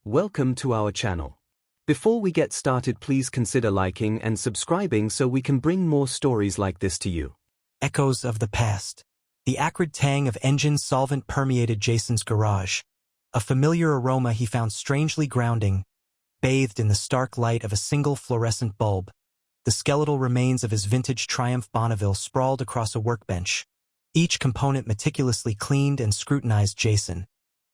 Welcome to our channel. Before we get started, please consider liking and subscribing so we can bring more stories like this to you. Echoes of the past. The acrid tang of engine solvent permeated Jason's garage. A familiar aroma he found strangely grounding, bathed in the stark light of a single fluorescent bulb. The skeletal remains of his vintage Triumph Bonneville sprawled across a workbench. Each component meticulously cleaned and scrutinized Jason.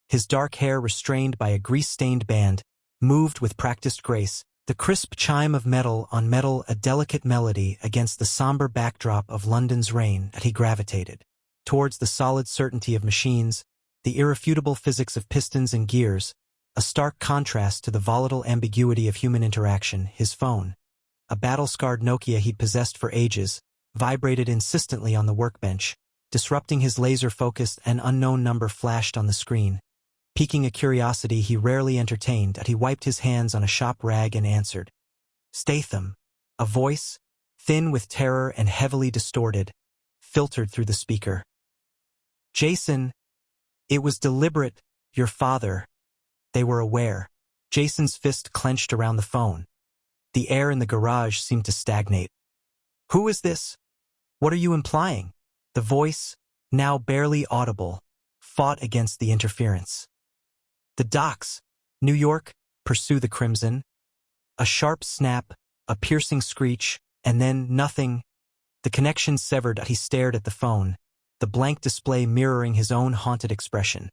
His dark hair restrained by a grease-stained band, moved with practiced grace, the crisp chime of metal on metal a delicate melody against the somber backdrop of London's rain that he gravitated. Towards the solid certainty of machines, the irrefutable physics of pistons and gears, a stark contrast to the volatile ambiguity of human interaction, his phone, a battle-scarred Nokia he'd possessed for ages, vibrated insistently on the workbench. Disrupting his laser-focused, an unknown number flashed on the screen. Piquing a curiosity he rarely entertained, he wiped his hands on a shop rag and answered. Statham. A voice, thin with terror and heavily distorted, filtered through the speaker. Jason. It was deliberate, your father. They were aware. Jason's fist clenched around the phone. The air in the garage seemed to stagnate. Who is this? What are you implying? The voice, now barely audible, fought against the interference. The docks, New York, pursue the crimson. A sharp snap, a piercing screech, and then nothing. The connection severed. He stared at the phone, the blank display mirroring his own haunted expression.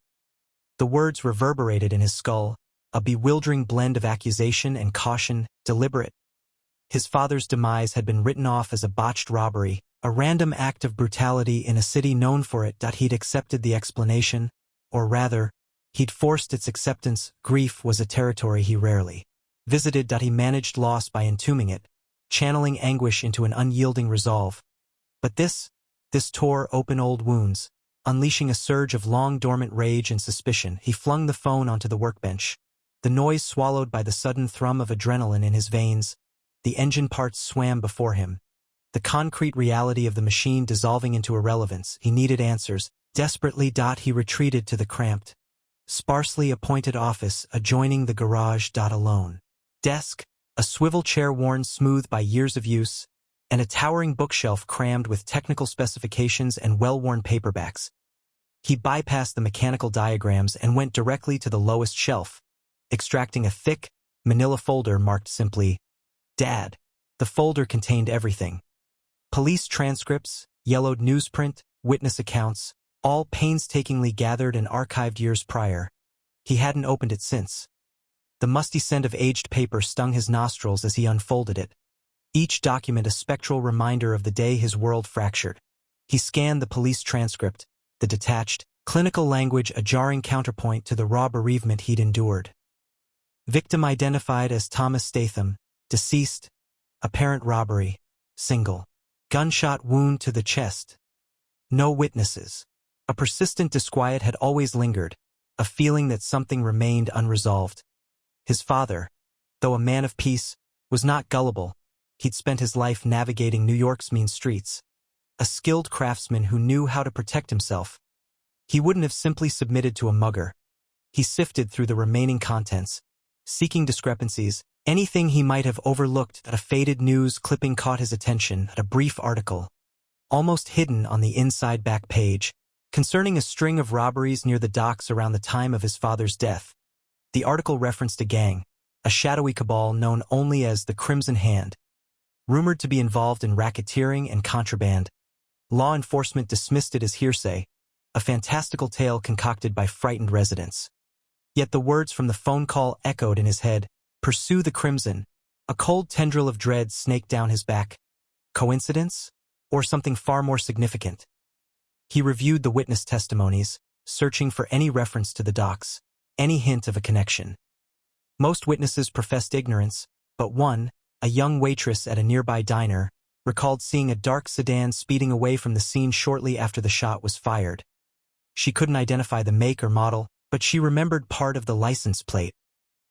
The words reverberated in his skull, a bewildering blend of accusation and caution, deliberate. His father's demise had been written off as a botched robbery, a random act of brutality in a city known for it. He'd accepted the explanation, or rather, he'd forced its acceptance. Grief was a territory he rarely visited. He managed loss by entombing it, channeling anguish into an unyielding resolve. But this tore open old wounds, unleashing a surge of long-dormant rage and suspicion. He flung the phone onto the workbench, the noise swallowed by the sudden thrum of adrenaline in his veins. The engine parts swam before him, the concrete reality of the machine dissolving into irrelevance. He needed answers, desperately. He retreated to the cramped, sparsely appointed office adjoining the garage. Alone. Desk, a swivel chair worn smooth by years of use, and a towering bookshelf crammed with technical specifications and well-worn paperbacks. He bypassed the mechanical diagrams and went directly to the lowest shelf, extracting a thick, manila folder marked simply, Dad. The folder contained everything. Police transcripts, yellowed newsprint, witness accounts, all painstakingly gathered and archived years prior. He hadn't opened it since. The musty scent of aged paper stung his nostrils as he unfolded it, each document a spectral reminder of the day his world fractured. He scanned the police transcript, the detached, clinical language a jarring counterpoint to the raw bereavement he'd endured. Victim identified as Thomas Statham, deceased, apparent robbery, single. Gunshot wound to the chest. No witnesses. A persistent disquiet had always lingered, a feeling that something remained unresolved. His father, though a man of peace, was not gullible. He'd spent his life navigating New York's mean streets. A skilled craftsman who knew how to protect himself. He wouldn't have simply submitted to a mugger. He sifted through the remaining contents, seeking discrepancies, anything he might have overlooked. A faded news clipping caught his attention, a brief article, almost hidden on the inside back page, concerning a string of robberies near the docks around the time of his father's death. The article referenced a gang, a shadowy cabal known only as the Crimson Hand, rumored to be involved in racketeering and contraband. Law enforcement dismissed it as hearsay, a fantastical tale concocted by frightened residents. Yet the words from the phone call echoed in his head. Pursue the crimson. A cold tendril of dread snaked down his back. Coincidence? Or something far more significant? He reviewed the witness testimonies, searching for any reference to the docks, any hint of a connection. Most witnesses professed ignorance, but one, a young waitress at a nearby diner, recalled seeing a dark sedan speeding away from the scene shortly after the shot was fired. She couldn't identify the make or model, but she remembered part of the license plate.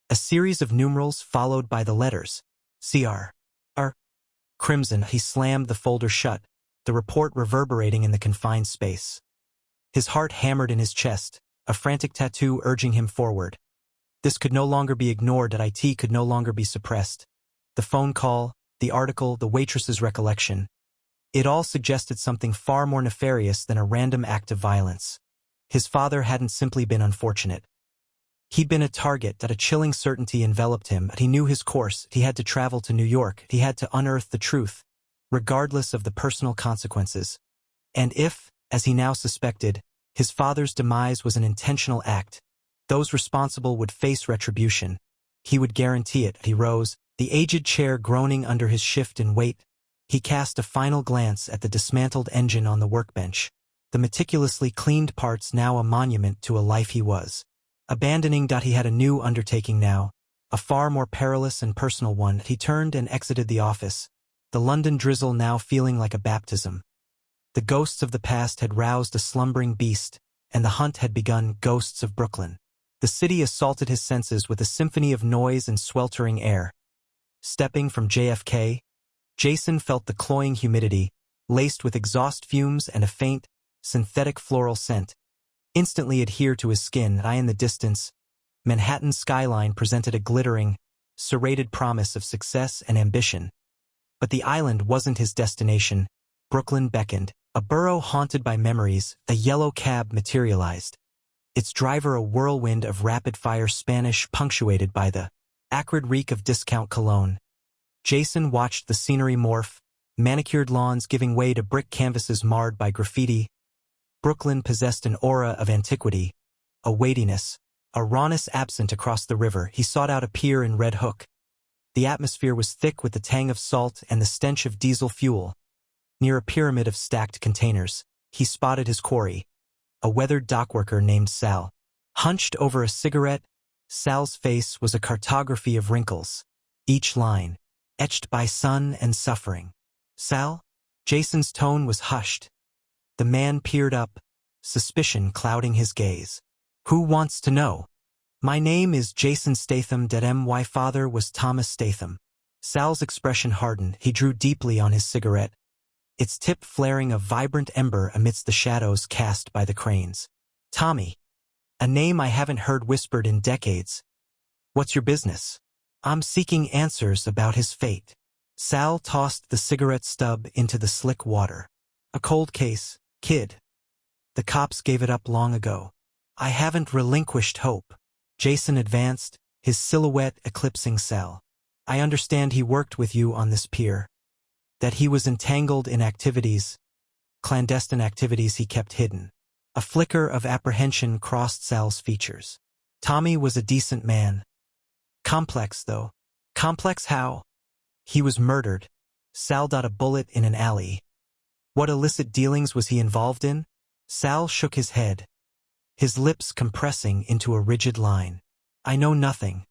A series of numerals followed by the letters, CR. Crimson. He slammed the folder shut, the report reverberating in the confined space. His heart hammered in his chest, a frantic tattoo urging him forward. This could no longer be ignored, that IT could no longer be suppressed. The phone call, the article, the waitress's recollection. It all suggested something far more nefarious than a random act of violence. His father hadn't simply been unfortunate. He'd been a target, that a chilling certainty enveloped him, but he knew his course. He had to travel to New York. He had to unearth the truth, regardless of the personal consequences. And if, as he now suspected, his father's demise was an intentional act, those responsible would face retribution. He would guarantee it. He rose, the aged chair groaning under his shift in weight. He cast a final glance at the dismantled engine on the workbench, the meticulously cleaned parts now a monument to a life he was abandoning. He had a new undertaking now, a far more perilous and personal one. He turned and exited the office, the London drizzle now feeling like a baptism. The ghosts of the past had roused a slumbering beast, and the hunt had begun. Ghosts of Brooklyn. The city assaulted his senses with a symphony of noise and sweltering air. Stepping from JFK, Jason felt the cloying humidity, laced with exhaust fumes and a faint, synthetic floral scent, instantly adhere to his skin. High in the distance, Manhattan's skyline presented a glittering, serrated promise of success and ambition. But the island wasn't his destination. Brooklyn beckoned. A borough haunted by memories, a yellow cab materialized. Its driver a whirlwind of rapid-fire Spanish punctuated by the acrid reek of discount cologne. Jason watched the scenery morph, manicured lawns giving way to brick canvases marred by graffiti. Brooklyn possessed an aura of antiquity, a weightiness, a rawness absent across the river. He sought out a pier in Red Hook. The atmosphere was thick with the tang of salt and the stench of diesel fuel. Near a pyramid of stacked containers, he spotted his quarry, a weathered dockworker named Sal. Hunched over a cigarette, Sal's face was a cartography of wrinkles, each line etched by sun and suffering. Sal? Jason's tone was hushed. The man peered up, suspicion clouding his gaze. Who wants to know? My name is Jason Statham. My father was Thomas Statham. Sal's expression hardened. He drew deeply on his cigarette, its tip flaring a vibrant ember amidst the shadows cast by the cranes. Tommy. A name I haven't heard whispered in decades. What's your business? I'm seeking answers about his fate. Sal tossed the cigarette stub into the slick water. A cold case, kid. The cops gave it up long ago. I haven't relinquished hope. Jason advanced, his silhouette eclipsing Sal. I understand he worked with you on this pier. That he was entangled in activities, clandestine activities he kept hidden. A flicker of apprehension crossed Sal's features. Tommy was a decent man. Complex, though. Complex how? He was murdered. Sal got a bullet in an alley. What illicit dealings was he involved in? Sal shook his head, his lips compressing into a rigid line. I know nothing.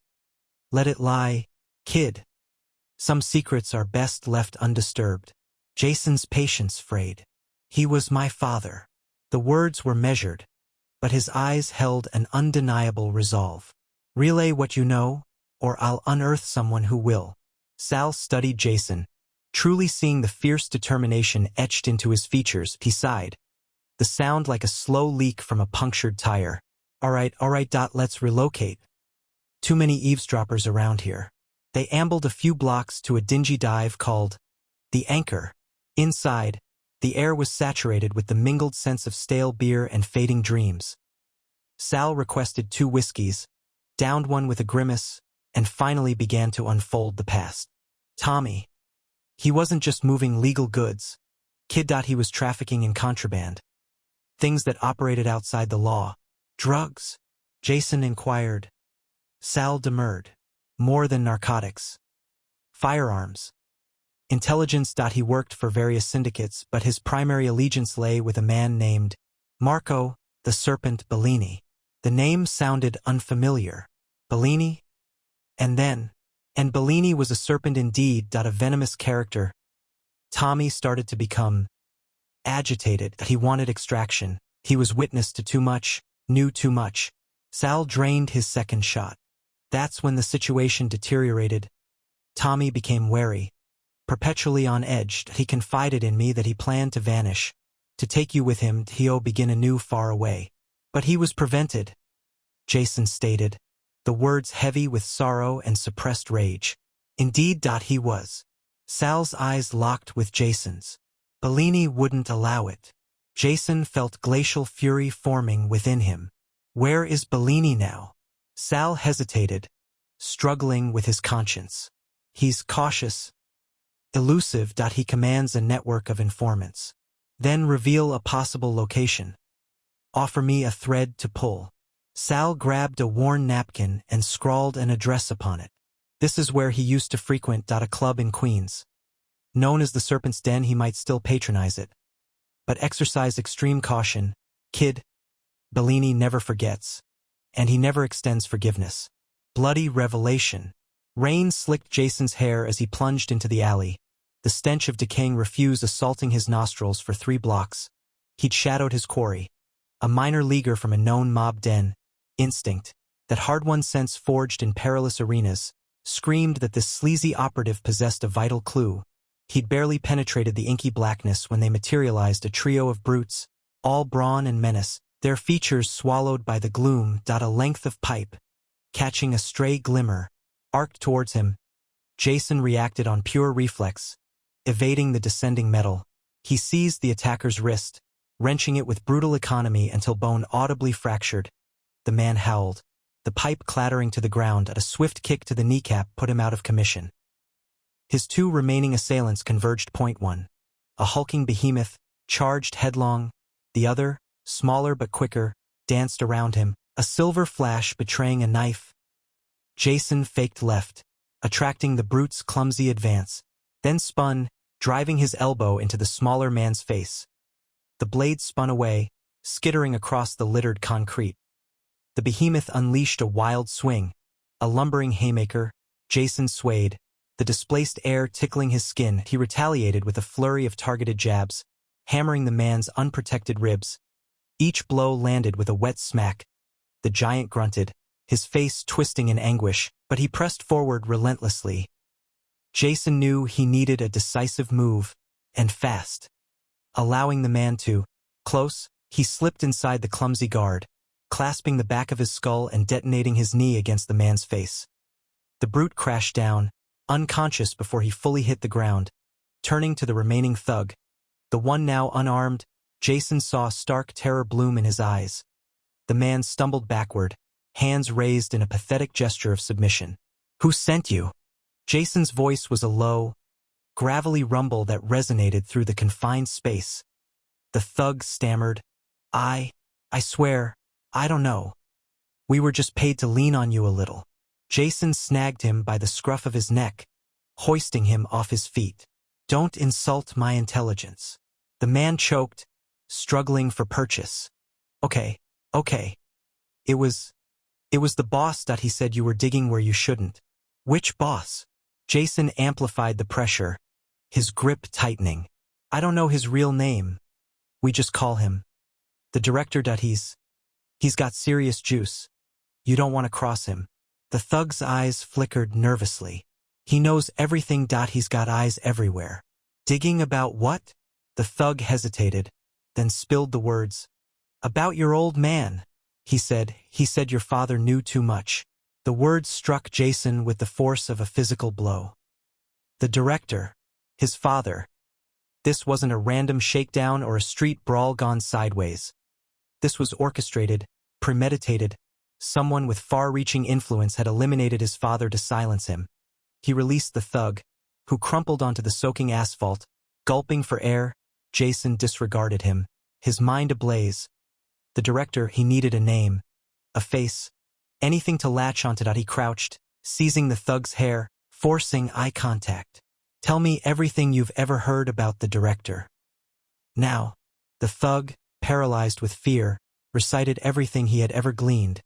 Let it lie, kid. Some secrets are best left undisturbed. Jason's patience frayed. He was my father. The words were measured, but his eyes held an undeniable resolve. Relay what you know, or I'll unearth someone who will. Sal studied Jason, truly seeing the fierce determination etched into his features. He sighed, the sound like a slow leak from a punctured tire. All right, let's relocate. Too many eavesdroppers around here. They ambled a few blocks to a dingy dive called The Anchor. Inside, the air was saturated with the mingled sense of stale beer and fading dreams. Sal requested 2 whiskeys, downed one with a grimace, and finally began to unfold the past. Tommy. He wasn't just moving legal goods. Kid. He was trafficking in contraband. Things that operated outside the law. Drugs? Jason inquired. Sal demurred. More than narcotics. Firearms. Intelligence. He worked for various syndicates, but his primary allegiance lay with a man named Marco, the Serpent Bellini. The name sounded unfamiliar. Bellini? And Bellini was a serpent indeed. A venomous character. Tommy started to become agitated. He wanted extraction. He was witness to too much, knew too much. Sal drained his second shot. That's when the situation deteriorated. Tommy became wary, perpetually on edge. He confided in me that he planned to vanish, to take you with him. He'll begin anew far away. But he was prevented, Jason stated. the words heavy with sorrow and suppressed rage. Indeed, he was. Sal's eyes locked with Jason's. Bellini wouldn't allow it. Jason felt glacial fury forming within him. Where is Bellini now? Sal hesitated, struggling with his conscience. He's cautious, elusive. He commands a network of informants. Then reveal a possible location. Offer me a thread to pull. Sal grabbed a worn napkin and scrawled an address upon it. This is where he used to frequent. A club in Queens. Known as the Serpent's Den, he might still patronize it. But exercise extreme caution. Kid. Bellini never forgets. And he never extends forgiveness. Bloody revelation. Rain slicked Jason's hair as he plunged into the alley. The stench of decaying refuse assaulting his nostrils for 3 blocks. He'd shadowed his quarry. A minor leaguer from a known mob den. Instinct, that hard-won sense forged in perilous arenas, screamed that this sleazy operative possessed a vital clue. He'd barely penetrated the inky blackness when they materialized, a trio of brutes, all brawn and menace, their features swallowed by the gloom. A length of pipe, catching a stray glimmer, arced towards him. Jason reacted on pure reflex. Evading the descending metal, he seized the attacker's wrist, wrenching it with brutal economy until bone audibly fractured. The man howled, the pipe clattering to the ground. A swift kick to the kneecap put him out of commission. His 2 remaining assailants converged. Point 1. A hulking behemoth, charged headlong. The other, smaller but quicker, danced around him, a silver flash betraying a knife. Jason faked left, attracting the brute's clumsy advance, then spun, driving his elbow into the smaller man's face. The blade spun away, skittering across the littered concrete. The behemoth unleashed a wild swing, a lumbering haymaker. Jason swayed, the displaced air tickling his skin. He retaliated with a flurry of targeted jabs, hammering the man's unprotected ribs. Each blow landed with a wet smack. The giant grunted, his face twisting in anguish, but he pressed forward relentlessly. Jason knew he needed a decisive move, and fast. Allowing the man to close, he slipped inside the clumsy guard, clasping the back of his skull and detonating his knee against the man's face. The brute crashed down, unconscious before he fully hit the ground. Turning to the remaining thug, the one now unarmed, Jason saw stark terror bloom in his eyes. The man stumbled backward, hands raised in a pathetic gesture of submission. "Who sent you?" Jason's voice was a low, gravelly rumble that resonated through the confined space. The thug stammered, I swear, I don't know. We were just paid to lean on you a little." Jason snagged him by the scruff of his neck, hoisting him off his feet. "Don't insult my intelligence." The man choked, struggling for purchase. Okay. It was the boss. He said you were digging where you shouldn't." "Which boss?" Jason amplified the pressure, his grip tightening. "I don't know his real name. We just call him the director. He's got serious juice. You don't want to cross him." The thug's eyes flickered nervously. "He knows everything. He's got eyes everywhere." "Digging about what?" The thug hesitated, then spilled the words. "About your old man. He said your father knew too much." The words struck Jason with the force of a physical blow. The director, his father. This wasn't a random shakedown or a street brawl gone sideways. This was orchestrated, premeditated. Someone with far-reaching influence had eliminated his father to silence him. He released the thug, who crumpled onto the soaking asphalt, gulping for air. Jason disregarded him, his mind ablaze. The director, he needed a name, a face, anything to latch onto. He crouched, seizing the thug's hair, forcing eye contact. "Tell me everything you've ever heard about the director." Now, the thug, paralyzed with fear, recited everything he had ever gleaned.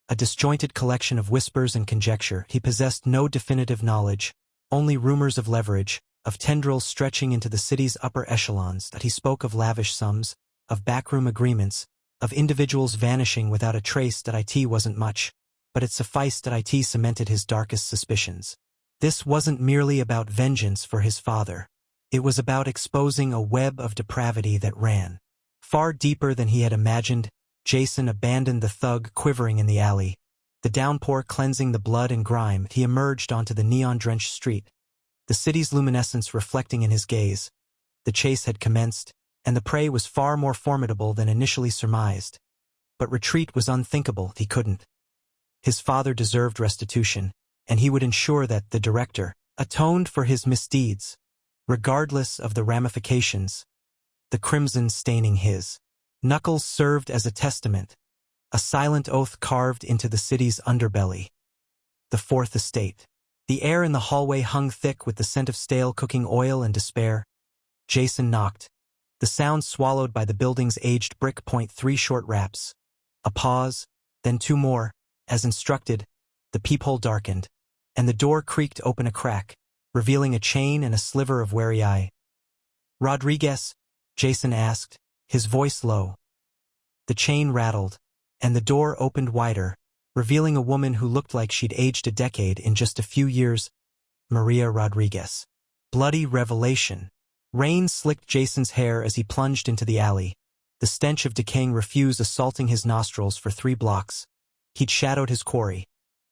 A disjointed collection of whispers and conjecture. He possessed no definitive knowledge, only rumors of leverage, of tendrils stretching into the city's upper echelons. That he spoke of lavish sums, of backroom agreements, of individuals vanishing without a trace. That it wasn't much, but it sufficed. That it cemented his darkest suspicions. This wasn't merely about vengeance for his father. It was about exposing a web of depravity that ran far deeper than he had imagined. Jason abandoned the thug quivering in the alley. The downpour cleansing the blood and grime, he emerged onto the neon-drenched street, the city's luminescence reflecting in his gaze. The chase had commenced, and the prey was far more formidable than initially surmised. But retreat was unthinkable, he couldn't. His father deserved restitution, and he would ensure that the director atoned for his misdeeds, regardless of the ramifications. The crimson staining his knuckles served as a testament, a silent oath carved into the city's underbelly. The Fourth Estate. The air in the hallway hung thick with the scent of stale cooking oil and despair. Jason knocked, the sound swallowed by the building's aged brick. 3 short raps. A pause, then 2 more. As instructed, the peephole darkened, and the door creaked open a crack, revealing a chain and a sliver of wary eye. "Rodriguez?" Jason asked, his voice low. The chain rattled, and the door opened wider, revealing a woman who looked like she'd aged a decade in just a few years. Maria Rodriguez. Bloody revelation. Rain slicked Jason's hair as he plunged into the alley, the stench of decaying refuse assaulting his nostrils for 3 blocks. He'd shadowed his quarry,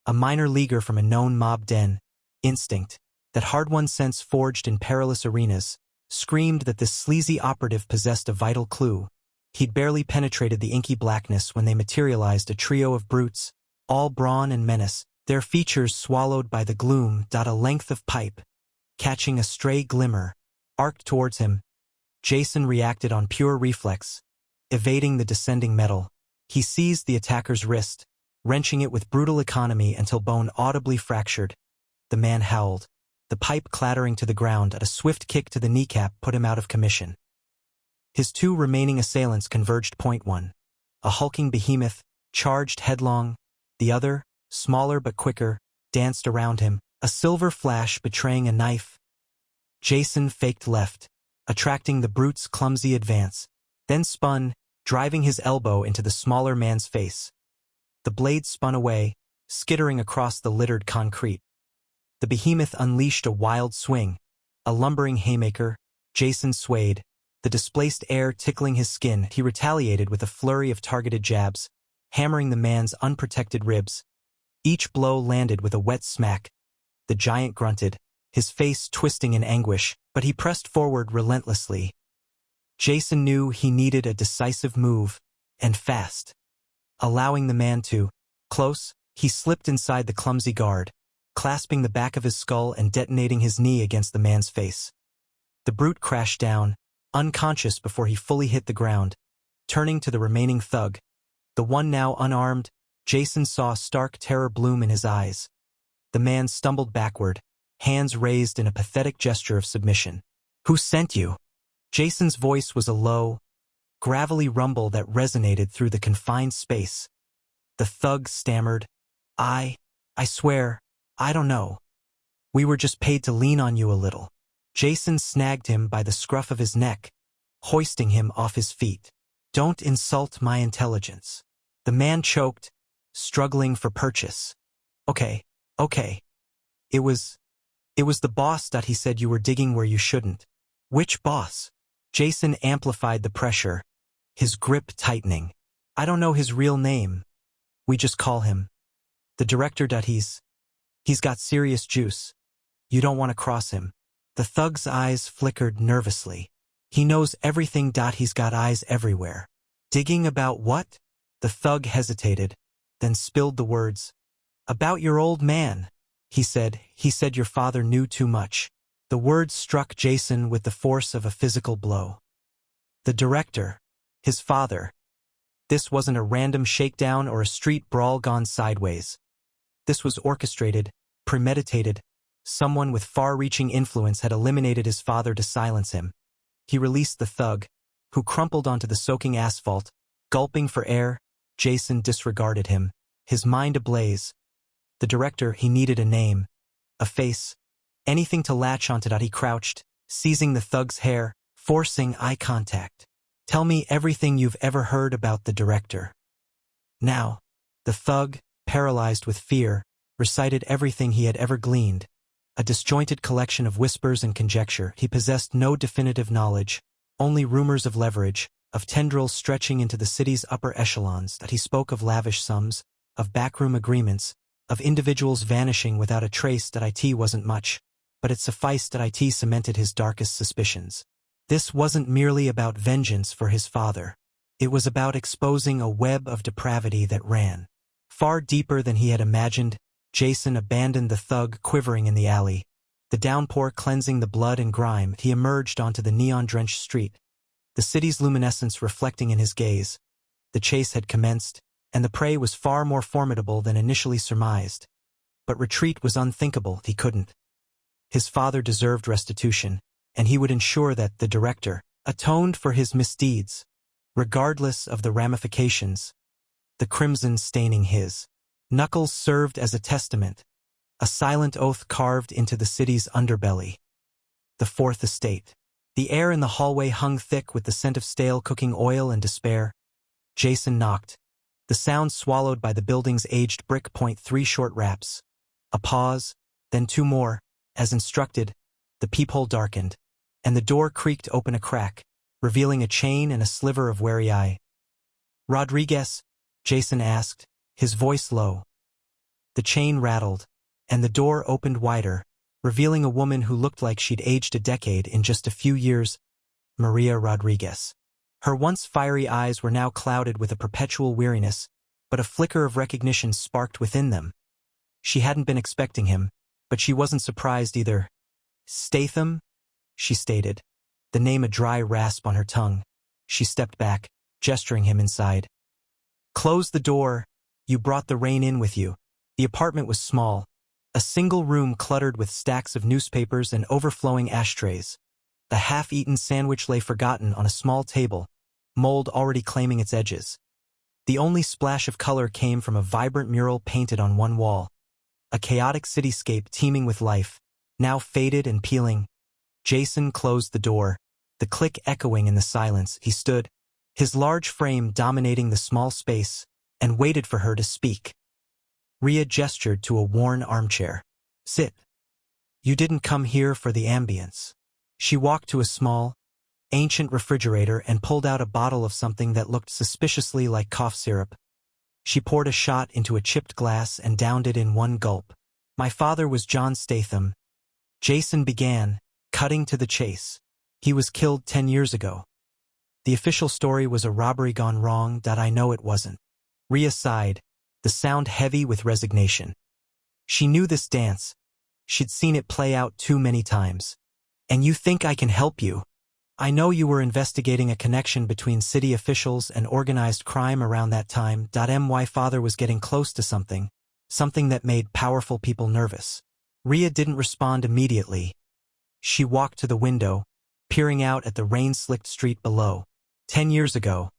a minor leaguer from a known mob den. Instinct, that hard-won sense forged in perilous arenas, screamed that this sleazy operative possessed a vital clue. He'd barely penetrated the inky blackness when they materialized, a trio of brutes, all brawn and menace, their features swallowed by the gloom. A length of pipe, catching a stray glimmer, arced towards him. Jason reacted on pure reflex. Evading the descending metal, he seized the attacker's wrist, wrenching it with brutal economy until bone audibly fractured. The man howled, the pipe clattering to the ground. A swift kick to the kneecap put him out of commission. His 2 remaining assailants converged. 1. A hulking behemoth, charged headlong. The other, smaller but quicker, danced around him, a silver flash betraying a knife. Jason faked left, attracting the brute's clumsy advance, then spun, driving his elbow into the smaller man's face. The blade spun away, skittering across the littered concrete. The behemoth unleashed a wild swing, a lumbering haymaker. Jason swayed, the displaced air tickling his skin. He retaliated with a flurry of targeted jabs, hammering the man's unprotected ribs. Each blow landed with a wet smack. The giant grunted, his face twisting in anguish, but he pressed forward relentlessly. Jason knew he needed a decisive move, and fast. Allowing the man to close, he slipped inside the clumsy guard, clasping the back of his skull and detonating his knee against the man's face. The brute crashed down, unconscious before he fully hit the ground. Turning to the remaining thug, the one now unarmed, Jason saw stark terror bloom in his eyes. The man stumbled backward, hands raised in a pathetic gesture of submission. "Who sent you?" Jason's voice was a low, gravelly rumble that resonated through the confined space. The thug stammered, I swear, I don't know. We were just paid to lean on you a little." Jason snagged him by the scruff of his neck, hoisting him off his feet. "Don't insult my intelligence." The man choked, struggling for purchase. Okay. It was the boss. He said you were digging where you shouldn't." "Which boss?" Jason amplified the pressure, his grip tightening. "I don't know his real name. We just call him the director. He's got serious juice. You don't want to cross him." The thug's eyes flickered nervously. "He knows everything. He's got eyes everywhere." "Digging about what?" The thug hesitated, then spilled the words. "About your old man. He said your father knew too much." The words struck Jason with the force of a physical blow. The director, his father. This wasn't a random shakedown or a street brawl gone sideways. This was orchestrated, premeditated. Someone with far-reaching influence had eliminated his father to silence him. He released the thug, who crumpled onto the soaking asphalt, gulping for air. Jason disregarded him, his mind ablaze. The director, he needed a name, a face, anything to latch onto. He crouched, seizing the thug's hair, forcing eye contact. "Tell me everything you've ever heard about the director." Now, the thug, paralyzed with fear, recited everything he had ever gleaned, a disjointed collection of whispers and conjecture. He possessed no definitive knowledge, only rumors of leverage, of tendrils stretching into the city's upper echelons. That he spoke of lavish sums, of backroom agreements, of individuals vanishing without a trace. It wasn't much, but it sufficed. It cemented his darkest suspicions. This wasn't merely about vengeance for his father. It was about exposing a web of depravity that ran far deeper than he had imagined. Jason abandoned the thug quivering in the alley. The downpour cleansing the blood and grime, he emerged onto the neon-drenched street, the city's luminescence reflecting in his gaze. The chase had commenced, and the prey was far more formidable than initially surmised. But retreat was unthinkable. He couldn't. His father deserved restitution, and he would ensure that the director atoned for his misdeeds, regardless of the ramifications. The crimson staining his knuckles served as a testament, a silent oath carved into the city's underbelly. The Fourth Estate. The air in the hallway hung thick with the scent of stale cooking oil and despair. Jason knocked, the sound swallowed by the building's aged brick. 3 short raps. A pause, then 2 more. As instructed, the peephole darkened, and the door creaked open a crack, revealing a chain and a sliver of wary eye. "Rodriguez?" Jason asked, his voice low. The chain rattled, and the door opened wider, revealing a woman who looked like she'd aged a decade in just a few years. Maria Rodriguez. Her once fiery eyes were now clouded with a perpetual weariness, but a flicker of recognition sparked within them. She hadn't been expecting him, but she wasn't surprised either. "Statham?" she stated, the name a dry rasp on her tongue. She stepped back, gesturing him inside. "Close the door. You brought the rain in with you." The apartment was small, a single room cluttered with stacks of newspapers and overflowing ashtrays. The half-eaten sandwich lay forgotten on a small table, mold already claiming its edges. The only splash of color came from a vibrant mural painted on one wall, a chaotic cityscape teeming with life, now faded and peeling. Jason closed the door, the click echoing in the silence. He stood, his large frame dominating the small space, and waited for her to speak. Rhea gestured to a worn armchair. "Sit. You didn't come here for the ambience." She walked to a small, ancient refrigerator and pulled out a bottle of something that looked suspiciously like cough syrup. She poured a shot into a chipped glass and downed it in one gulp. "My father was John Statham." Jason began, cutting to the chase. "He was killed 10 years ago. The official story was a robbery gone wrong. I know it wasn't." Rhea sighed, the sound heavy with resignation. She knew this dance. She'd seen it play out too many times. "And you think I can help you? I know you were investigating a connection between city officials and organized crime around that time. My father was getting close to something that made powerful people nervous." Rhea didn't respond immediately. She walked to the window, peering out at the rain-slicked street below. 10 years ago.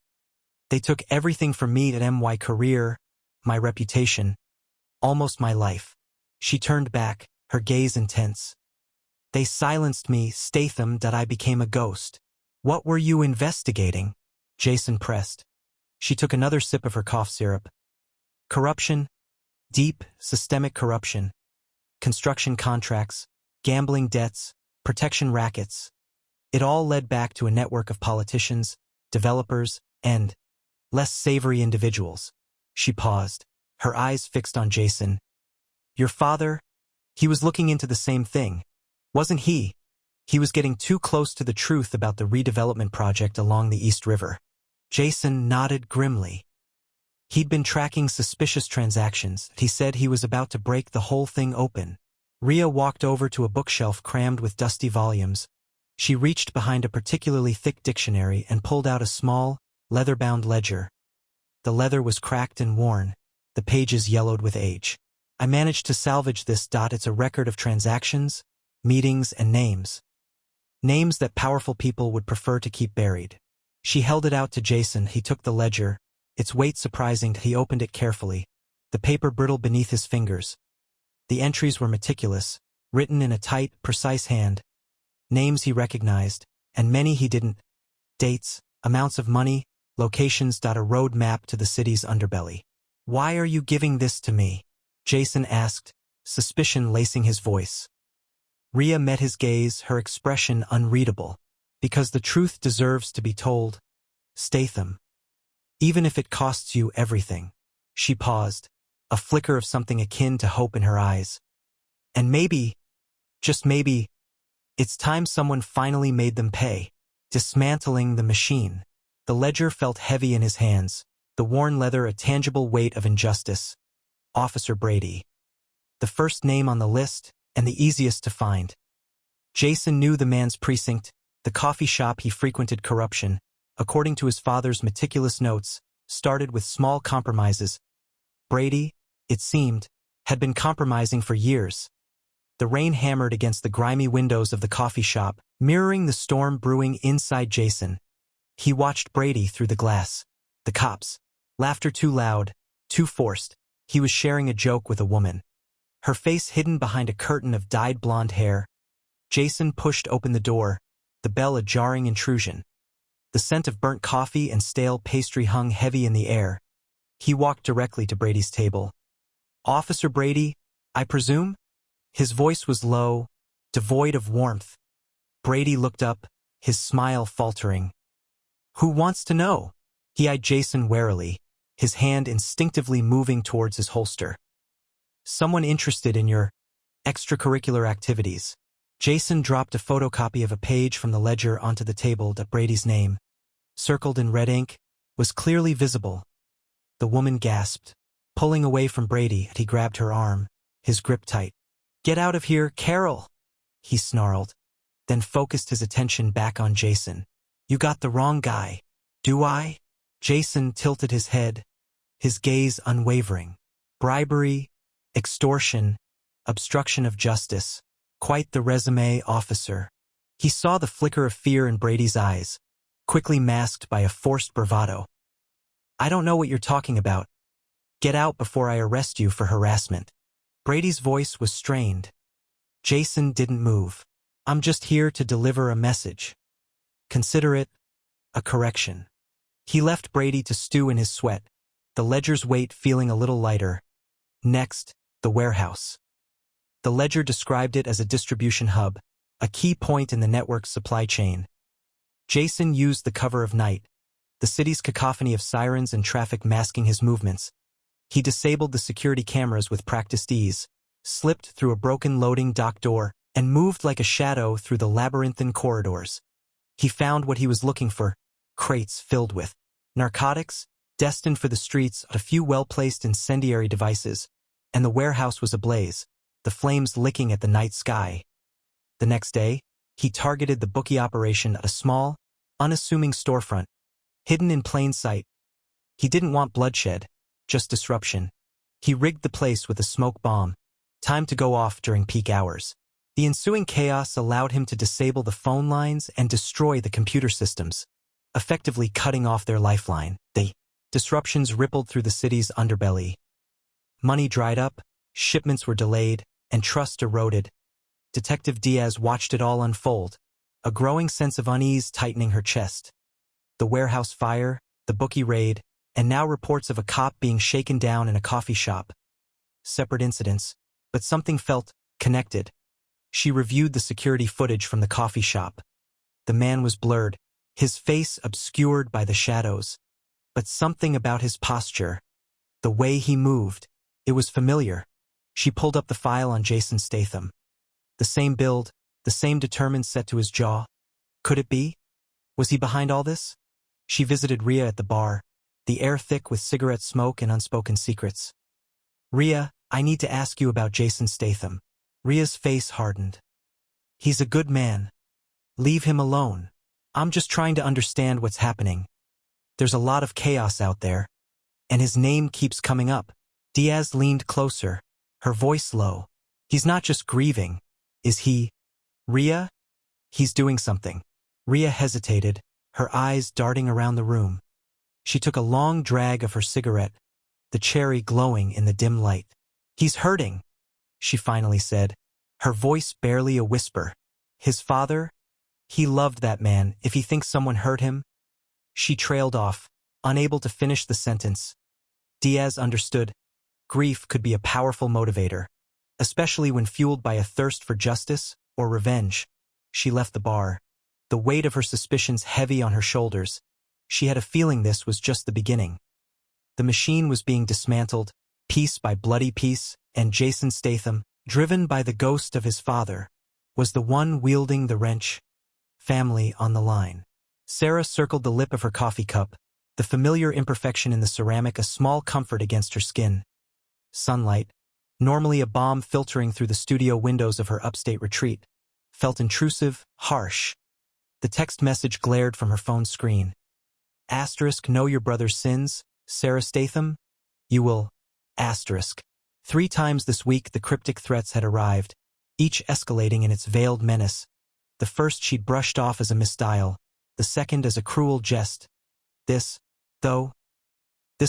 They took everything from me at my career, my reputation, almost my life. She turned back, her gaze intense. "They silenced me, Statham. I became a ghost." "What were you investigating?" Jason pressed. She took another sip of her cough syrup. "Corruption. Deep, systemic corruption. Construction contracts, gambling debts, protection rackets. It all led back to a network of politicians, developers, and less savory individuals." She paused, her eyes fixed on Jason. "Your father? He was looking into the same thing, wasn't he?" He was getting too close to the truth about the redevelopment project along the East River. Jason nodded grimly. He'd been tracking suspicious transactions. He said he was about to break the whole thing open. Rhea walked over to a bookshelf crammed with dusty volumes. She reached behind a particularly thick dictionary and pulled out a small, leather-bound ledger. The leather was cracked and worn, the pages yellowed with age. "I managed to salvage this. It's a record of transactions, meetings, and names. Names that powerful people would prefer to keep buried." She held it out to Jason. He took the ledger, its weight surprising. He opened it carefully. The paper brittled beneath his fingers. The entries were meticulous, written in a tight, precise hand. Names he recognized, and many he didn't. Dates, amounts of money, locations. A road map to the city's underbelly. "Why are you giving this to me?" Jason asked, suspicion lacing his voice. Rhea met his gaze, her expression unreadable. "Because the truth deserves to be told, Statham. Even if it costs you everything." She paused, a flicker of something akin to hope in her eyes. And maybe, just maybe, it's time someone finally made them pay. Dismantling the machine. The ledger felt heavy in his hands, the worn leather a tangible weight of injustice. Officer Brady. The first name on the list, and the easiest to find. Jason knew the man's precinct, the coffee shop he frequented. Corruption, according to his father's meticulous notes, started with small compromises. Brady, it seemed, had been compromising for years. The rain hammered against the grimy windows of the coffee shop, mirroring the storm brewing inside Jason. He watched Brady through the glass. The cops. Laughter too loud, too forced. He was sharing a joke with a woman. Her face hidden behind a curtain of dyed blonde hair. Jason pushed open the door, the bell a jarring intrusion. The scent of burnt coffee and stale pastry hung heavy in the air. He walked directly to Brady's table. "Officer Brady, I presume?" His voice was low, devoid of warmth. Brady looked up, his smile faltering. "Who wants to know?" He eyed Jason warily, his hand instinctively moving towards his holster. "Someone interested in your extracurricular activities." Jason dropped a photocopy of a page from the ledger onto the table. That Brady's name, circled in red ink, was clearly visible. The woman gasped, pulling away from Brady, and he grabbed her arm, his grip tight. "Get out of here, Carol!" he snarled, then focused his attention back on Jason. "You got the wrong guy." "Do I?" Jason tilted his head, his gaze unwavering. "Bribery, extortion, obstruction of justice. Quite the resume, officer." He saw the flicker of fear in Brady's eyes, quickly masked by a forced bravado. "I don't know what you're talking about. Get out before I arrest you for harassment." Brady's voice was strained. Jason didn't move. "I'm just here to deliver a message. Consider it a correction." He left Brady to stew in his sweat, the ledger's weight feeling a little lighter. Next, the warehouse. The ledger described it as a distribution hub, a key point in the network's supply chain. Jason used the cover of night, the city's cacophony of sirens and traffic masking his movements. He disabled the security cameras with practiced ease, slipped through a broken loading dock door, and moved like a shadow through the labyrinthine corridors. He found what he was looking for, crates filled with narcotics, destined for the streets, a few well-placed incendiary devices, and the warehouse was ablaze, the flames licking at the night sky. The next day, he targeted the bookie operation at a small, unassuming storefront, hidden in plain sight. He didn't want bloodshed, just disruption. He rigged the place with a smoke bomb, timed to go off during peak hours. The ensuing chaos allowed him to disable the phone lines and destroy the computer systems, effectively cutting off their lifeline. The disruptions rippled through the city's underbelly. Money dried up, shipments were delayed, and trust eroded. Detective Diaz watched it all unfold, a growing sense of unease tightening her chest. The warehouse fire, the bookie raid, and now reports of a cop being shaken down in a coffee shop. Separate incidents, but something felt connected. She reviewed the security footage from the coffee shop. The man was blurred, his face obscured by the shadows. But something about his posture, the way he moved, it was familiar. She pulled up the file on Jason Statham. The same build, the same determined set to his jaw. Could it be? Was he behind all this? She visited Rhea at the bar, the air thick with cigarette smoke and unspoken secrets. "Rhea, I need to ask you about Jason Statham." Rhea's face hardened. "He's a good man. Leave him alone. I'm just trying to understand what's happening. There's a lot of chaos out there, and his name keeps coming up." Diaz leaned closer, her voice low. "He's not just grieving, is he? Rhea? He's doing something." Rhea hesitated, her eyes darting around the room. She took a long drag of her cigarette, the cherry glowing in the dim light. "He's hurting," she finally said, her voice barely a whisper. "His father? He loved that man. If he thinks someone hurt him?" She trailed off, unable to finish the sentence. Diaz understood. Grief could be a powerful motivator, especially when fueled by a thirst for justice or revenge. She left the bar, the weight of her suspicions heavy on her shoulders. She had a feeling this was just the beginning. The machine was being dismantled, Piece by Bloody Piece, and Jason Statham, driven by the ghost of his father, was the one wielding the wrench. Family on the line. Sarah circled the lip of her coffee cup, the familiar imperfection in the ceramic a small comfort against her skin. Sunlight, normally a balm filtering through the studio windows of her upstate retreat, felt intrusive, harsh. The text message glared from her phone screen. Asterisk, know your brother's sins, Sarah Statham? You will. Asterisk. 3 times this week the cryptic threats had arrived, each escalating in its veiled menace. The first she'd brushed off as a misdial, the second as a cruel jest. This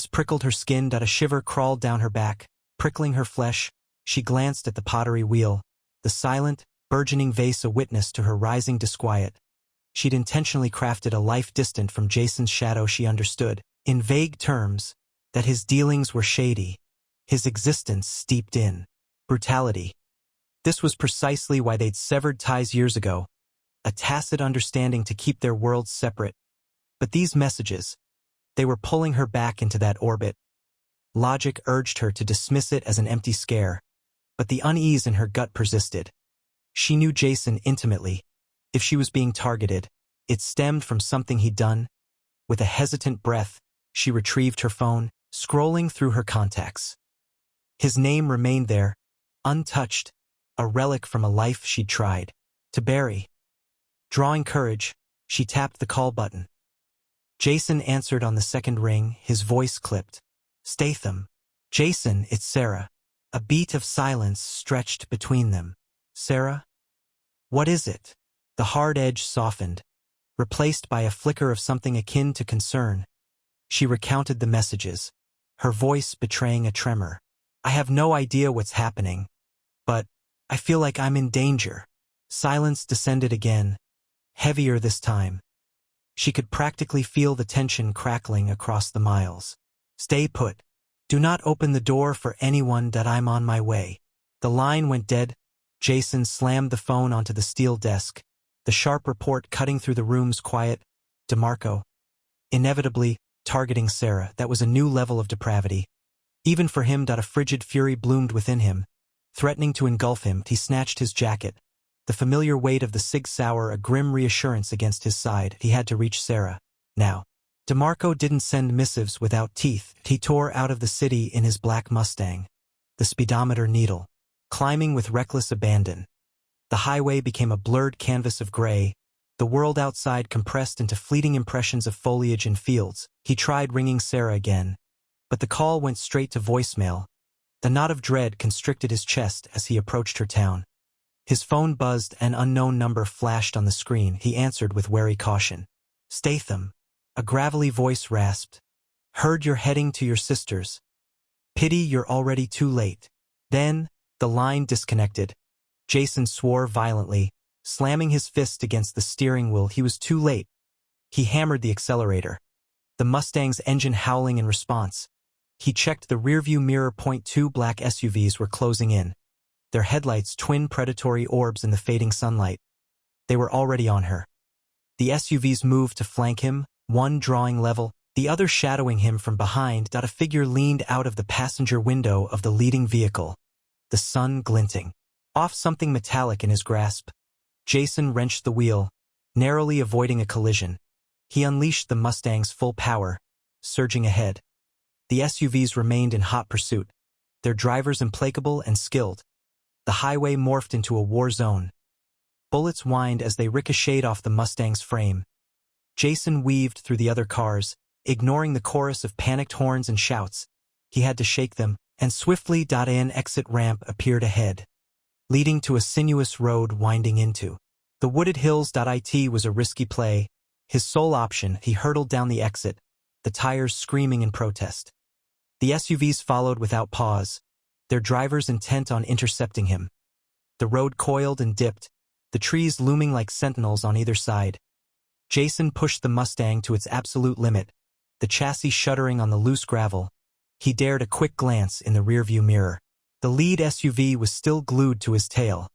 prickled her skin. A shiver crawled down her back, prickling her flesh. She glanced at the pottery wheel, the silent, burgeoning vase a witness to her rising disquiet. She'd intentionally crafted a life distant from Jason's shadow. She understood, in vague terms, that his dealings were shady, his existence steeped in brutality. This was precisely why they'd severed ties years ago, a tacit understanding to keep their worlds separate. But these messages, they were pulling her back into that orbit. Logic urged her to dismiss it as an empty scare, but the unease in her gut persisted. She knew Jason intimately. If she was being targeted, it stemmed from something he'd done. With a hesitant breath, she retrieved her phone, scrolling through her contacts. His name remained there, untouched, a relic from a life she'd tried to bury. Drawing courage, she tapped the call button. Jason answered on the second ring, his voice clipped. Statham. Jason, it's Sarah. A beat of silence stretched between them. Sarah? What is it? The hard edge softened, replaced by a flicker of something akin to concern. She recounted the messages, her voice betraying a tremor. I have no idea what's happening, but I feel like I'm in danger. Silence descended again, heavier this time. She could practically feel the tension crackling across the miles. Stay put. Do not open the door for anyone. That I'm on my way. The line went dead. Jason slammed the phone onto the steel desk, the sharp report cutting through the room's quiet. DeMarco. Inevitably, targeting Sarah, that was a new level of depravity. Even for him. A frigid fury bloomed within him, threatening to engulf him. He snatched his jacket, the familiar weight of the Sig Sauer a grim reassurance against his side. He had to reach Sarah. Now. DeMarco didn't send missives without teeth. He tore out of the city in his black Mustang, the speedometer needle, climbing with reckless abandon. The highway became a blurred canvas of gray, the world outside compressed into fleeting impressions of foliage and fields. He tried ringing Sarah again, but the call went straight to voicemail. The knot of dread constricted his chest as he approached her town. His phone buzzed, an unknown number flashed on the screen. He answered with wary caution. Statham. A gravelly voice rasped. Heard you're heading to your sister's. Pity you're already too late. Then, the line disconnected. Jason swore violently, slamming his fist against the steering wheel. He was too late. He hammered the accelerator, the Mustang's engine howling in response. He checked the rearview mirror. 2 black SUVs were closing in, their headlights twin predatory orbs in the fading sunlight. They were already on her. The SUVs moved to flank him, one drawing level, the other shadowing him from behind. A figure leaned out of the passenger window of the leading vehicle, the sun glinting off something metallic in his grasp. Jason wrenched the wheel, narrowly avoiding a collision. He unleashed the Mustang's full power, surging ahead. The SUVs remained in hot pursuit, their drivers implacable and skilled. The highway morphed into a war zone. Bullets whined as they ricocheted off the Mustang's frame. Jason weaved through the other cars, ignoring the chorus of panicked horns and shouts. He had to shake them, and swiftly. An exit ramp appeared ahead, leading to a sinuous road winding into the wooded hills. It was a risky play, his sole option. He hurtled down the exit, the tires screaming in protest. The SUVs followed without pause, their drivers intent on intercepting him. The road coiled and dipped, the trees looming like sentinels on either side. Jason pushed the Mustang to its absolute limit, the chassis shuddering on the loose gravel. He dared a quick glance in the rearview mirror. The lead SUV was still glued to his tail,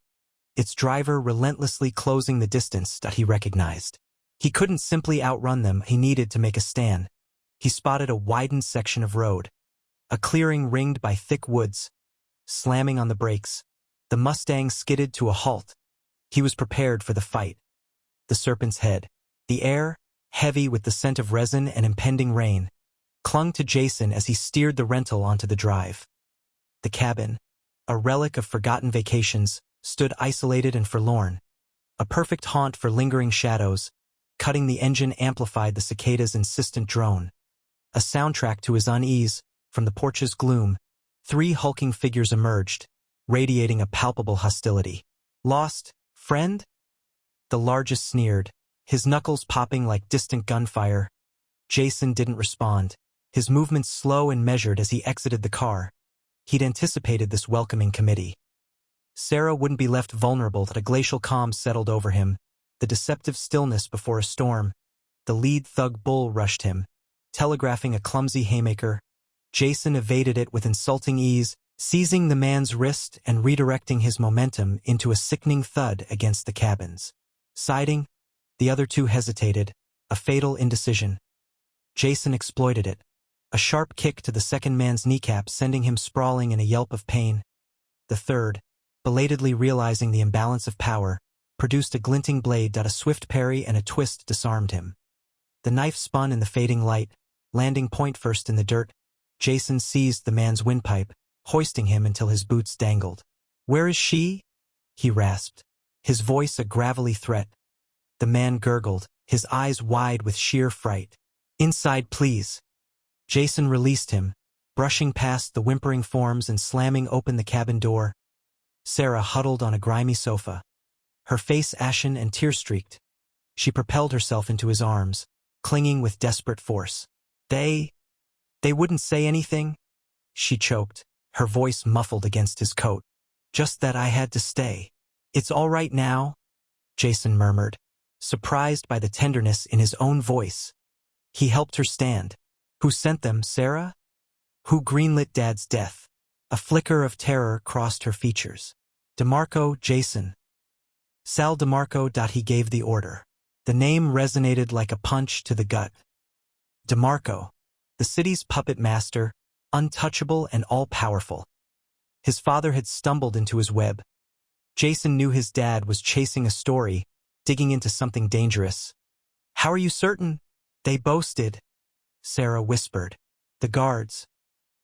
its driver relentlessly closing the distance. He recognized. He couldn't simply outrun them. He needed to make a stand. He spotted a widened section of road. A clearing ringed by thick woods. Slamming on the brakes, the Mustang skidded to a halt. He was prepared for the fight. The serpent's head, the air, heavy with the scent of resin and impending rain, clung to Jason as he steered the rental onto the drive. The cabin, a relic of forgotten vacations, stood isolated and forlorn, a perfect haunt for lingering shadows. Cutting the engine amplified the cicada's insistent drone. A soundtrack to his unease. From the porch's gloom, 3 hulking figures emerged, radiating a palpable hostility. "Lost, friend?" The largest sneered, his knuckles popping like distant gunfire. Jason didn't respond, his movements slow and measured as he exited the car. He'd anticipated this welcoming committee. Sarah wouldn't be left vulnerable. That a glacial calm settled over him, the deceptive stillness before a storm. The lead thug bull rushed him, telegraphing a clumsy haymaker. Jason evaded it with insulting ease, seizing the man's wrist and redirecting his momentum into a sickening thud against the cabins. Siding, the other 2 hesitated, a fatal indecision. Jason exploited it, a sharp kick to the second man's kneecap sending him sprawling in a yelp of pain. The third, belatedly realizing the imbalance of power, produced a glinting blade. A swift parry and a twist disarmed him. The knife spun in the fading light, landing point first in the dirt. Jason seized the man's windpipe, hoisting him until his boots dangled. "Where is she?" he rasped, his voice a gravelly threat. The man gurgled, his eyes wide with sheer fright. "Inside, please." Jason released him, brushing past the whimpering forms and slamming open the cabin door. Sarah huddled on a grimy sofa, her face ashen and tear-streaked. She propelled herself into his arms, clinging with desperate force. They wouldn't say anything?" She choked, her voice muffled against his coat. "Just that I had to stay." "It's all right now," Jason murmured, surprised by the tenderness in his own voice. He helped her stand. "Who sent them, Sarah? Who greenlit Dad's death?" A flicker of terror crossed her features. "DeMarco, Jason. Sal DeMarco." He gave the order. The name resonated like a punch to the gut. DeMarco, the city's puppet master, untouchable and all-powerful. His father had stumbled into his web. Jason knew his dad was chasing a story, digging into something dangerous. "How are you certain?" "They boasted," Sarah whispered. "The guards.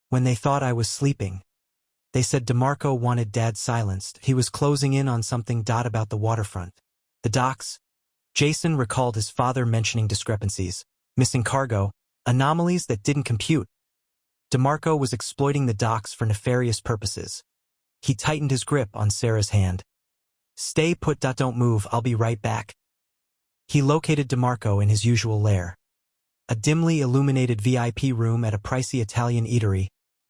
When they thought I was sleeping. They said DeMarco wanted Dad silenced. He was closing in on something. About the waterfront. The docks." Jason recalled his father mentioning discrepancies, missing cargo, anomalies that didn't compute. DeMarco was exploiting the docks for nefarious purposes. He tightened his grip on Sarah's hand. "Stay put. Don't move. I'll be right back." He located DeMarco in his usual lair. A dimly illuminated VIP room at a pricey Italian eatery,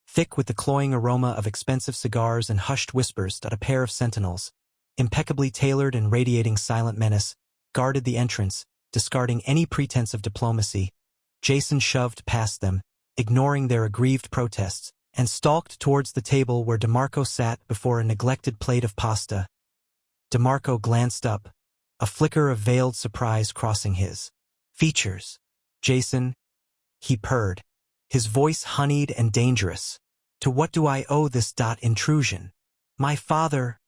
thick with the cloying aroma of expensive cigars and hushed whispers. A pair of sentinels, impeccably tailored and radiating silent menace, guarded the entrance, discarding any pretense of diplomacy. Jason shoved past them, ignoring their aggrieved protests, and stalked towards the table where DeMarco sat before a neglected plate of pasta. DeMarco glanced up, a flicker of veiled surprise crossing his features. "Jason," he purred, his voice honeyed and dangerous. "To what do I owe this intrusion?" "My father,"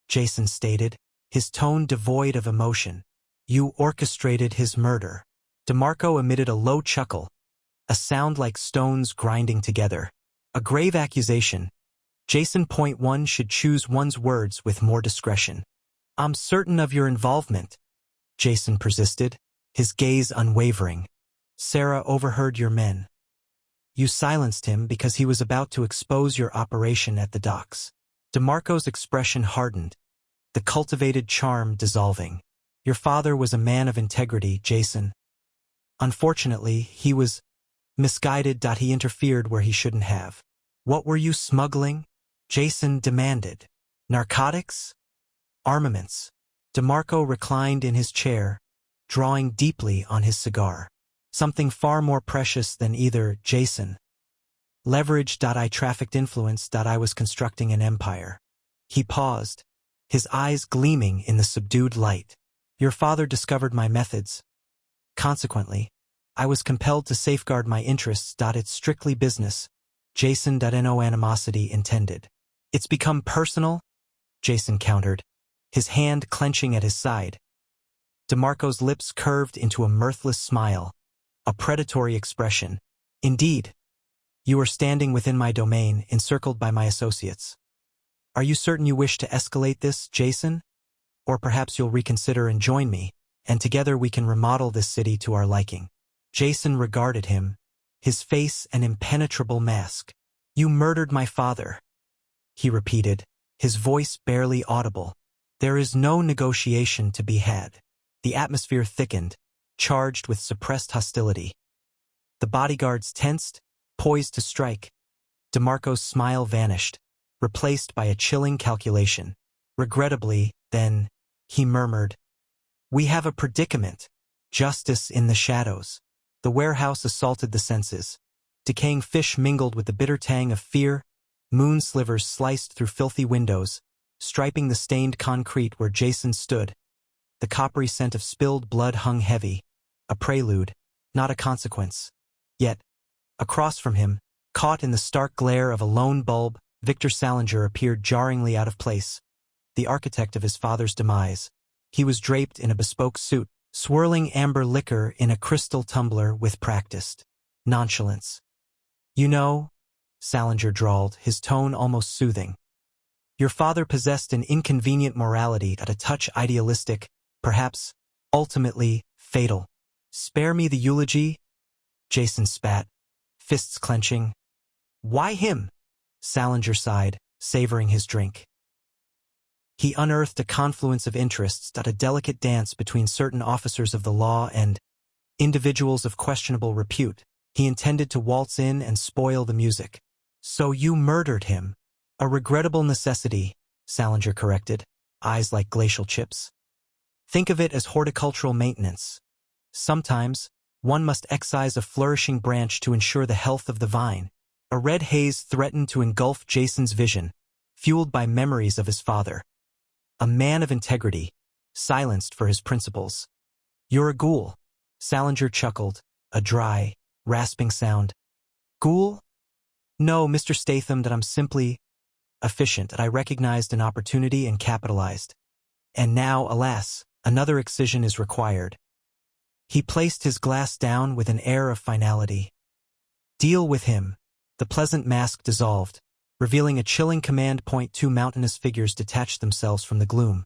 Jason stated, his tone devoid of emotion. "You orchestrated his murder." DeMarco emitted a low chuckle, a sound like stones grinding together. A grave accusation. Jason. One should choose one's words with more discretion. "I'm certain of your involvement," Jason persisted, his gaze unwavering. "Sarah overheard your men. You silenced him because he was about to expose your operation at the docks." DeMarco's expression hardened, the cultivated charm dissolving. "Your father was a man of integrity, Jason. Unfortunately, he was misguided. He interfered where he shouldn't have." "What were you smuggling?" Jason demanded. "Narcotics? Armaments?" DeMarco reclined in his chair, drawing deeply on his cigar. "Something far more precious than either, Jason. Leverage. I trafficked influence. I was constructing an empire." He paused, his eyes gleaming in the subdued light. "Your father discovered my methods. Consequently, I was compelled to safeguard my interests. It's strictly business. Jason had no animosity intended. It's become personal, Jason countered, his hand clenching at his side. DeMarco's lips curved into a mirthless smile, a predatory expression. Indeed, you are standing within my domain, encircled by my associates. Are you certain you wish to escalate this, Jason? Or perhaps you'll reconsider and join me, and together we can remodel this city to our liking. Jason regarded him, his face an impenetrable mask. You murdered my father, he repeated, his voice barely audible. There is no negotiation to be had. The atmosphere thickened, charged with suppressed hostility. The bodyguards tensed, poised to strike. DeMarco's smile vanished, replaced by a chilling calculation. Regrettably, then, he murmured, "We have a predicament. Justice in the shadows." The warehouse assaulted the senses. Decaying fish mingled with the bitter tang of fear. Moon slivers sliced through filthy windows, striping the stained concrete where Jason stood. The coppery scent of spilled blood hung heavy, a prelude, not a consequence. Yet, across from him, caught in the stark glare of a lone bulb, Victor Salinger appeared jarringly out of place, the architect of his father's demise. He was draped in a bespoke suit, swirling amber liquor in a crystal tumbler with practiced nonchalance. "You know," Salinger drawled, his tone almost soothing, "your father possessed an inconvenient morality at a touch idealistic, perhaps, ultimately, fatal. Spare me the eulogy?" Jason spat, fists clenching. "Why him?" Salinger sighed, savoring his drink. He unearthed a confluence of interests at a delicate dance between certain officers of the law and individuals of questionable repute. He intended to waltz in and spoil the music. "So you murdered him." "A regrettable necessity," Salinger corrected, eyes like glacial chips. "Think of it as horticultural maintenance. Sometimes, one must excise a flourishing branch to ensure the health of the vine." A red haze threatened to engulf Jason's vision, fueled by memories of his father. A man of integrity, silenced for his principles. "You're a ghoul," Salinger chuckled, a dry, rasping sound. "Ghoul? No, Mr. Statham, that I'm simply efficient, that I recognized an opportunity and capitalized. And now, alas, another excision is required." He placed his glass down with an air of finality. "Deal with him." The pleasant mask dissolved, revealing a chilling command point. Two mountainous figures detached themselves from the gloom.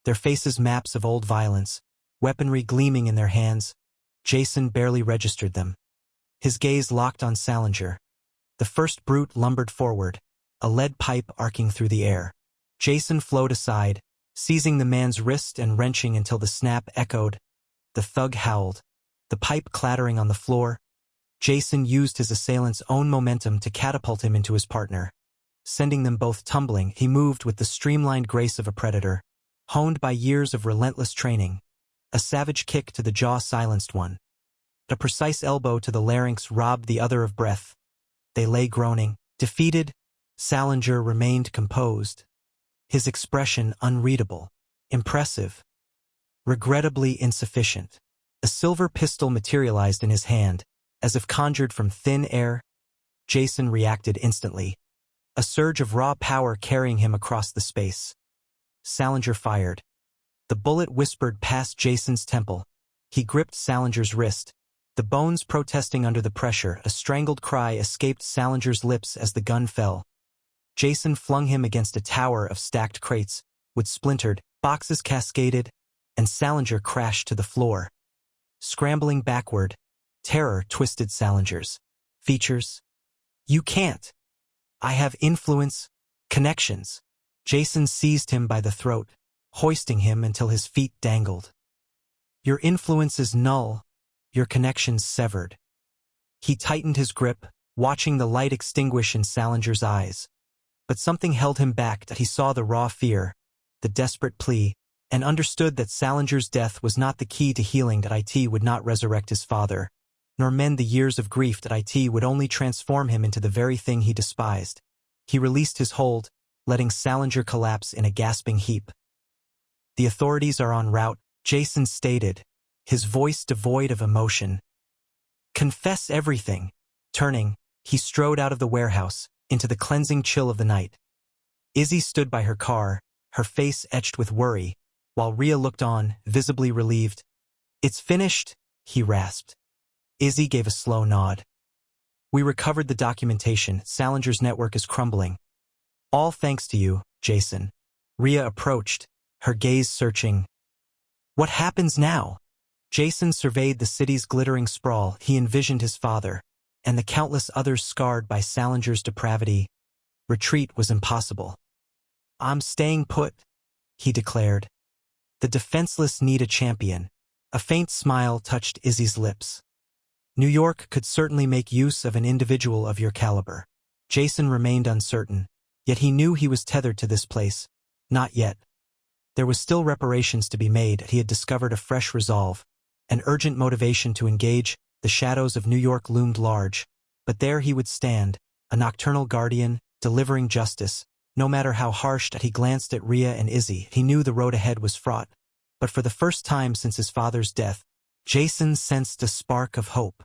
Their faces maps of old violence, weaponry gleaming in their hands. Jason barely registered them. His gaze locked on Salinger. The first brute lumbered forward, a lead pipe arcing through the air. Jason flowed aside, seizing the man's wrist and wrenching until the snap echoed. The thug howled, the pipe clattering on the floor. Jason used his assailant's own momentum to catapult him into his partner. Sending them both tumbling, he moved with the streamlined grace of a predator, honed by years of relentless training. A savage kick to the jaw silenced one. A precise elbow to the larynx robbed the other of breath. They lay groaning. Defeated, Salinger remained composed, his expression unreadable, impressive, regrettably insufficient. A silver pistol materialized in his hand, as if conjured from thin air. Jason reacted instantly, a surge of raw power carrying him across the space. Salinger fired. The bullet whispered past Jason's temple. He gripped Salinger's wrist, the bones protesting under the pressure. A strangled cry escaped Salinger's lips as the gun fell. Jason flung him against a tower of stacked crates, with splintered boxes cascaded, and Salinger crashed to the floor. Scrambling backward, terror twisted Salinger's features. "You can't. I have influence, connections." Jason seized him by the throat, hoisting him until his feet dangled. "Your influence is null, your connections severed." He tightened his grip, watching the light extinguish in Salinger's eyes. But something held him back. That he saw the raw fear, the desperate plea, and understood that Salinger's death was not the key to healing. That it would not resurrect his father, nor mend the years of grief. That it would only transform him into the very thing he despised. He released his hold, letting Salinger collapse in a gasping heap. "The authorities are en route," Jason stated, his voice devoid of emotion. "Confess everything." Turning, He strode out of the warehouse, into the cleansing chill of the night. Izzy stood by her car, her face etched with worry, while Rhea looked on, visibly relieved. "It's finished," he rasped. Izzy gave a slow nod. "We recovered the documentation. Salinger's network is crumbling. All thanks to you, Jason." Rhea approached, her gaze searching. "What happens now?" Jason surveyed the city's glittering sprawl. He envisioned his father, and the countless others scarred by Salinger's depravity. Retreat was impossible. "I'm staying put," he declared. "The defenseless need a champion." A faint smile touched Izzy's lips. "New York could certainly make use of an individual of your caliber." Jason remained uncertain, yet he knew he was tethered to this place. Not yet. There was still reparations to be made. He had discovered a fresh resolve, an urgent motivation to engage. The shadows of New York loomed large, but there he would stand, a nocturnal guardian, delivering justice. No matter how harsh. He glanced at Rhea and Izzy. He knew the road ahead was fraught, but for the first time since his father's death, Jason sensed a spark of hope.